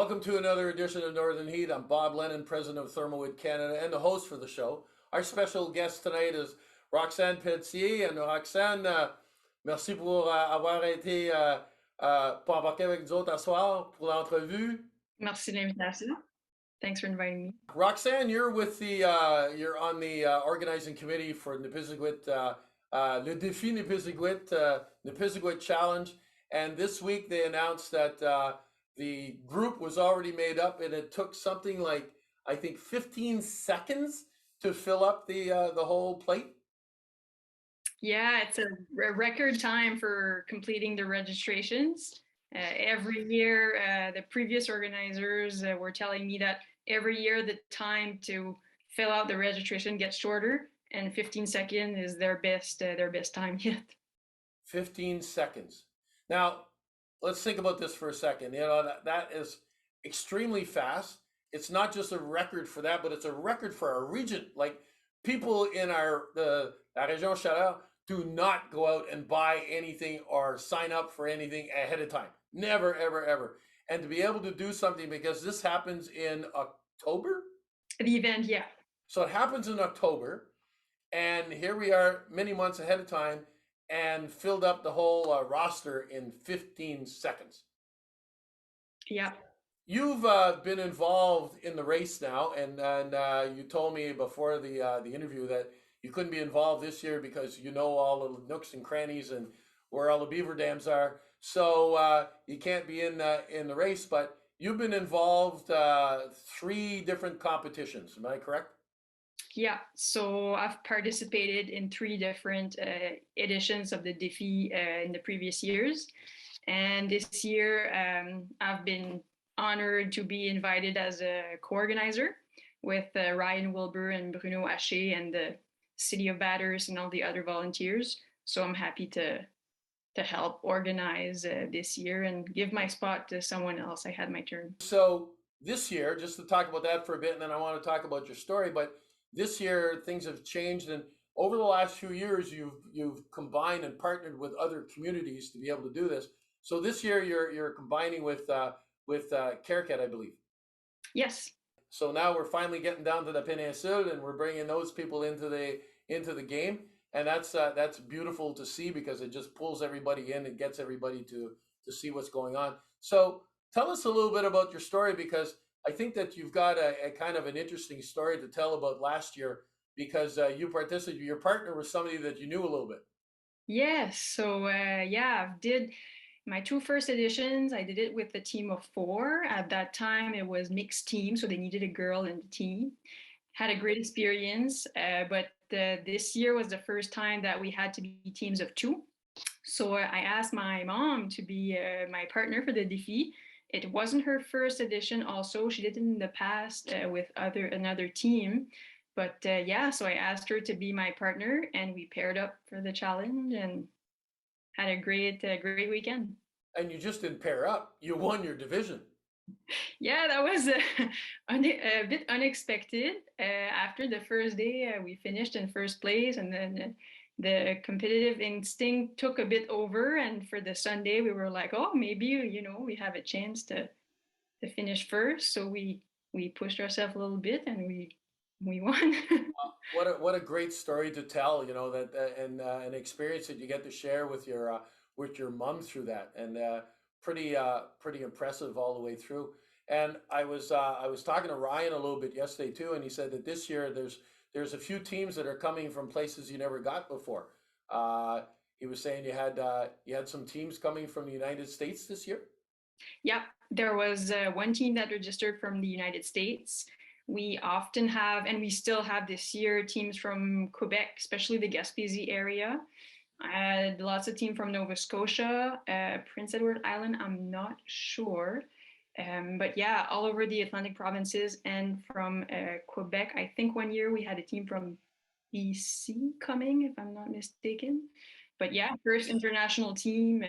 Welcome to another edition of Northern Heat. I'm Bob Lennon, president of Thermalwood Canada and the host for the show. Our special guest tonight is Roxane Pelletier. And Roxane, merci pour avoir été pour embarquer avec nous autres à soir pour l'entrevue. Merci de l'invitation. Thanks for inviting me. Roxane, you're with the you're on the organizing committee for Nepisiguit, Le Défi Nepisiguit, Nepisiguit Challenge, and this week they announced that the group was already made up, and it took something like, I think, 15 seconds to fill up the whole plate. Yeah, it's a record time for completing the registrations. Every year, the previous organizers were telling me that every year the time to fill out the registration gets shorter, and 15 seconds is their best time yet. 15 seconds. Now, let's think about this for a second. You know, that is extremely fast. It's not just a record for that, but it's a record for our region. Like, people in la région Chaleur do not go out and buy anything or sign up for anything ahead of time. Never, ever, ever. And to be able to do something, because this happens in October? The event, yeah. So it happens in October, and here we are many months ahead of time and filled up the whole roster in 15 seconds. Yeah. You've been involved in the race now, and you told me before the interview that you couldn't be involved this year because you know all the nooks and crannies and where all the beaver dams are. So you can't be in the race, but you've been involved 3 different competitions. Am I correct? Yeah, so I've participated in 3 different editions of the Défi in the previous years. And this year, I've been honored to be invited as a co-organizer with Ryan Wilbur and Bruno Haché and the City of Batters and all the other volunteers. So I'm happy to help organize this year and give my spot to someone else. I had my turn. So this year, just to talk about that for a bit, and then I want to talk about your story, but this year things have changed, and over the last few years you've combined and partnered with other communities to be able to do this. So this year you're combining with Carcat, I believe. Yes. So now we're finally getting down to the Peninsula, and we're bringing those people into the game, and that's beautiful to see because it just pulls everybody in and gets everybody to see what's going on. So tell us a little bit about your story, because I think that you've got a kind of an interesting story to tell about last year, because you participated. Your partner was somebody that you knew a little bit. Yes. So yeah, I did my 2 first editions. I did it with a team of 4. At that time, it was mixed team, so they needed a girl in the team. Had a great experience, but this year was the first time that we had to be teams of 2. So I asked my mom to be my partner for the Défi. It wasn't her first edition also. She did it in the past with another team. But yeah, so I asked her to be my partner, and we paired up for the challenge and had a great weekend. And you just didn't pair up. You won your division. Yeah, that was a bit unexpected. After the first day, we finished in first place, and then the competitive instinct took a bit over. And for the Sunday, we were like, oh, maybe, we have a chance to finish first. So we pushed ourselves a little bit, and we won. What a great story to tell, that and an experience that you get to share with your mom through that, and pretty impressive all the way through. And I was talking to Ryan a little bit yesterday too, and he said that this year there's a few teams that are coming from places you never got before. He was saying you had some teams coming from the United States this year. Yeah, there was 1 team that registered from the United States. We often have, and we still have this year, teams from Quebec, especially the Gaspésie area. Lots of teams from Nova Scotia, Prince Edward Island, I'm not sure. But yeah, all over the Atlantic provinces, and from Quebec. I think one year we had a team from BC coming, if I'm not mistaken. But yeah, first international team.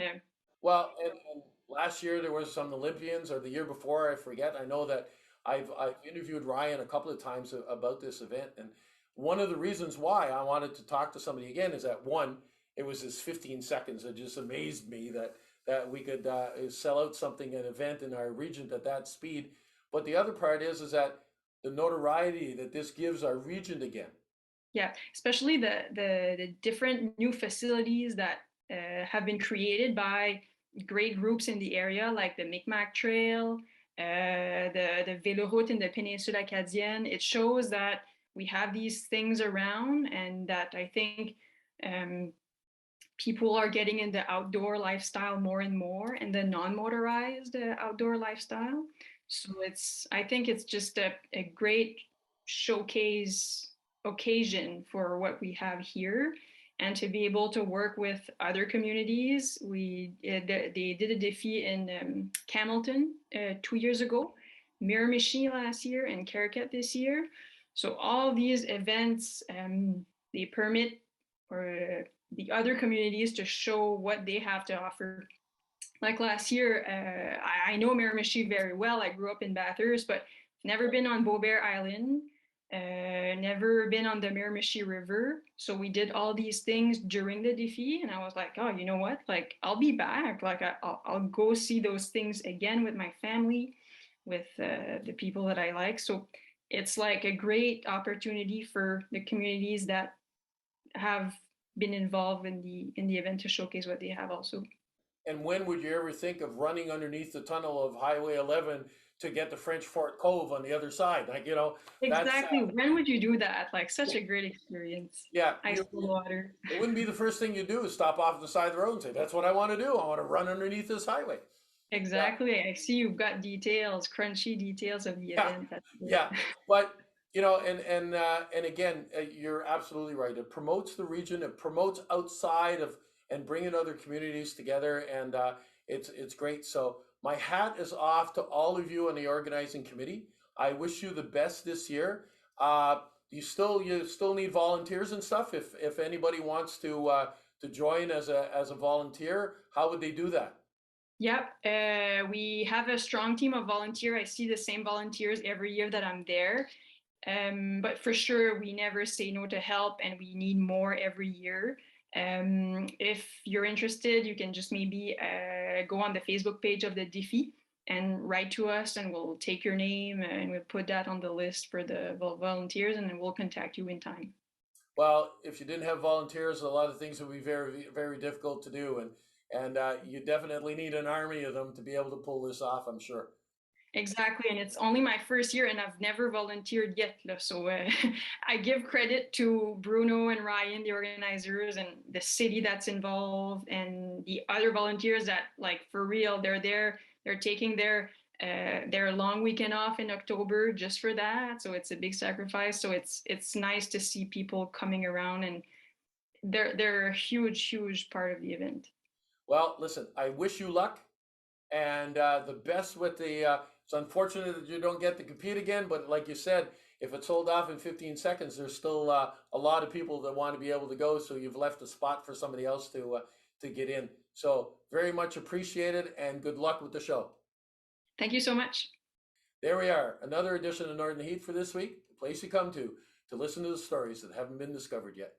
Well, and last year there was some Olympians, or the year before, I forget. I know that I've interviewed Ryan a couple of times about this event, and one of the reasons why I wanted to talk to somebody again is that, one, it was this 15 seconds. It just amazed me that we could sell out something, an event in our region at that speed. But the other part is that the notoriety that this gives our region again. Yeah, especially the different new facilities that have been created by great groups in the area, like the Micmac Trail, the Véloroute in the Péninsule Acadienne. It shows that we have these things around, and that I think um, people are getting in the outdoor lifestyle more and more, and the non-motorized outdoor lifestyle. So I think it's just a great showcase occasion for what we have here, and to be able to work with other communities. They did a défi in Camelton 2 years ago, Miramichi last year, and Caracat this year. So all these events, they permit or the other communities to show what they have to offer. Like last year, I know Miramichi very well. I grew up in Bathurst, but never been on Beaubear Island, never been on the Miramichi River. So we did all these things during the défi, and I was like, oh, you know what? Like, I'll be back. Like, I'll go see those things again with my family, with the people that I like. So it's like a great opportunity for the communities that have been involved in the event to showcase what they have also. And when would you ever think of running underneath the tunnel of Highway 11 to get to French Fort Cove on the other side? Like, that's Exactly. When would you do that? Like such a great experience. yeah. Ice cold water. It wouldn't be the first thing you do is stop off the side of the road and say, "That's what I want to do. I want to run underneath this highway." Yeah, Exactly. I see you've got details, crunchy details of the yeah, event. That's good. yeah. But and again, you're absolutely right. It promotes the region. It promotes outside of and bringing other communities together, and it's great. So my hat is off to all of you on the organizing committee. I wish you the best this year. You still need volunteers and stuff. If anybody wants to join as a volunteer, how would they do that? Yep. We have a strong team of volunteers. I see the same volunteers every year that I'm there. But for sure, we never say no to help, and we need more every year. If you're interested, you can just maybe go on the Facebook page of the Défi and write to us, and we'll take your name and we'll put that on the list for the volunteers, and then we'll contact you in time. Well, if you didn't have volunteers, a lot of things would be very, very difficult to do, and you definitely need an army of them to be able to pull this off. I'm sure. Exactly, and it's only my first year, and I've never volunteered yet. So I give credit to Bruno and Ryan, the organizers, and the city that's involved, and the other volunteers that, like, for real, they're there. They're taking their long weekend off in October just for that. So it's a big sacrifice. So it's nice to see people coming around, and they're a huge part of the event. Well, listen, I wish you luck and the best with the. It's unfortunate that you don't get to compete again, but like you said, if it's sold off in 15 seconds, there's still a lot of people that want to be able to go. So you've left a spot for somebody else to get in. So very much appreciated, and good luck with the show. Thank you so much. There we are, another edition of Northern Heat for this week, the place you come to listen to the stories that haven't been discovered yet.